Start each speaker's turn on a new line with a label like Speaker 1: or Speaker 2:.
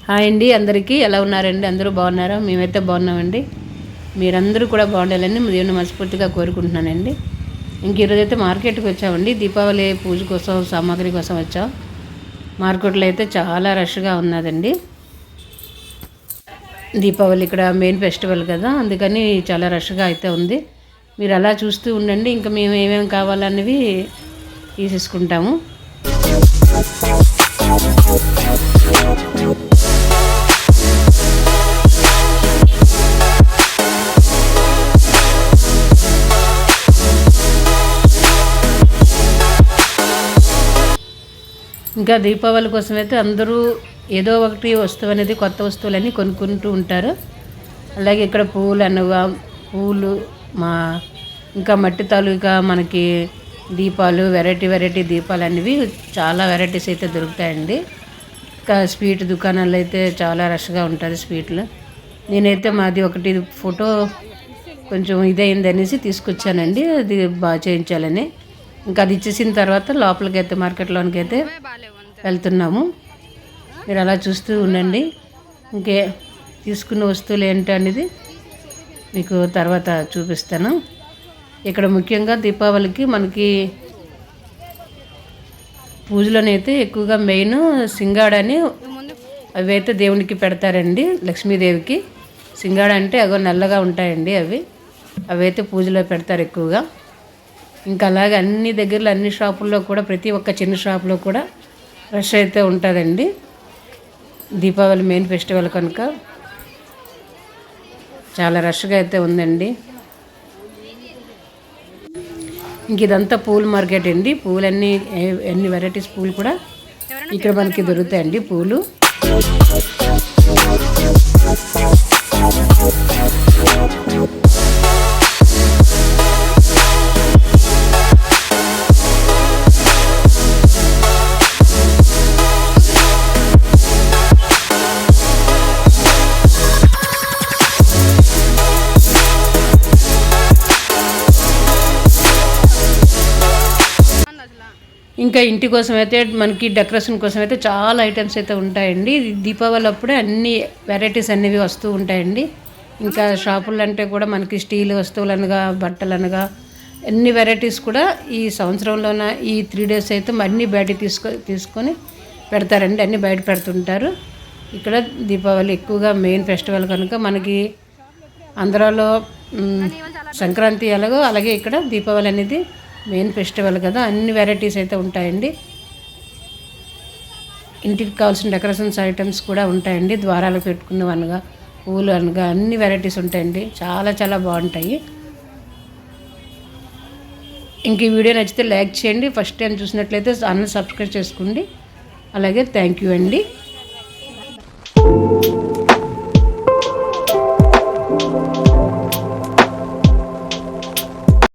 Speaker 1: Hi అండి, అందరికీ ఎలా ఉన్నారండి? అందరూ బాగున్నారా? మేమైతే బాగున్నామండి. మీరందరూ కూడా బాగుండాలని దేవుని మనస్ఫూర్తిగా కోరుకుంటున్నానండి. ఈరోజైతే మార్కెట్కి వచ్చామండి. దీపావళి పూజ కోసం సామాగ్రి కోసం వచ్చాం. మార్కెట్లో అయితే చాలా రష్గా ఉన్నదండి. దీపావళి ఇక్కడ మెయిన్ ఫెస్టివల్ కదా, అందుకని చాలా రష్గా అయితే ఉంది. మీరు అలా చూస్తూ ఉండండి. ఇంకా మేము ఏమేమి కావాలన్నవి తీసేసుకుంటాము. ఇంకా దీపావళి కోసం అయితే అందరూ ఏదో ఒకటి వస్తువు అనేది, కొత్త వస్తువులన్నీ కొనుక్కుంటూ ఉంటారు. అలాగే ఇక్కడ పూలు ఇంకా మట్టి తాలూకా మనకి దీపాలు, వెరైటీ దీపాలు అనేవి చాలా వెరైటీస్ అయితే దొరుకుతాయండి. ఇంకా స్వీట్ దుకాణాలు అయితే చాలా రష్గా ఉంటుంది స్వీట్లు. నేనైతే మాది ఒకటి ఫోటో కొంచెం ఇదైంది అనేసి తీసుకొచ్చానండి, అది బాగా చేయించాలని. ఇంకా అది ఇచ్చేసిన తర్వాత లోపలికి అయితే మార్కెట్లోనికి అయితే వెళ్తున్నాము. మీరు అలా చూస్తూ ఉండండి. ఇంకే తీసుకున్న వస్తువులు ఏంటి అనేది మీకు తర్వాత చూపిస్తాను. ఇక్కడ ముఖ్యంగా దీపావళికి మనకి పూజలోనైతే ఎక్కువగా మెయిన్ సింగాడని అవి అయితే దేవునికి పెడతారండి. లక్ష్మీదేవికి సింగాడ అంటే అగో నల్లగా ఉంటాయండి, అవి అయితే పూజలో పెడతారు ఎక్కువగా. ఇంకా అలాగే అన్ని దగ్గరలో అన్ని షాపుల్లో కూడా ప్రతి ఒక్క చిన్న షాపులో కూడా రష్ అయితే ఉంటుందండి. దీపావళి మెయిన్ ఫెస్టివల్ కనుక చాలా రష్గా అయితే ఉందండి. ఇంక ఇదంతా పూల మార్కెట్ అండి. పూలన్నీ ఎన్ని వెరైటీస్ పూలు కూడా ఇక్కడ మనకి దొరుకుతాయండి. పూలు ఇంకా ఇంటి కోసం అయితే మనకి డెకరేషన్ కోసం అయితే చాలా ఐటమ్స్ అయితే ఉంటాయండి. దీపావళి అప్పుడే అన్ని వెరైటీస్ అనేవి వస్తూ ఉంటాయండి. ఇంకా షాపులు అంటే కూడా మనకి స్టీల్ వస్తువులు అనగా, బట్టలు అనగా అన్ని వెరైటీస్ కూడా ఈ సంవత్సరంలోన ఈ 3 days అయితే అన్నీ బయట తీసుకొని పెడతారండి. అన్నీ బయట పెడుతుంటారు. ఇక్కడ దీపావళి ఎక్కువగా మెయిన్ ఫెస్టివల్ కనుక మనకి ఆంధ్రాలో సంక్రాంతి ఎలాగో అలాగే ఇక్కడ దీపావళి అనేది మెయిన్ ఫెస్టివల్ కదా, అన్ని వెరైటీస్ అయితే ఉంటాయండి. ఇంటికి కావాల్సిన డెకరేషన్స్ ఐటమ్స్ కూడా ఉంటాయండి. ద్వారాలకు పెట్టుకున్నవనగా, పూలు అనగా అన్ని వెరైటీస్ ఉంటాయండి. చాలా చాలా బాగుంటాయి. ఇంక ఈ వీడియో నచ్చితే లైక్ చేయండి. ఫస్ట్ టైం చూసినట్లయితే ఛానల్ సబ్స్క్రైబ్ చేసుకోండి. అలాగే థ్యాంక్ యూ అండి.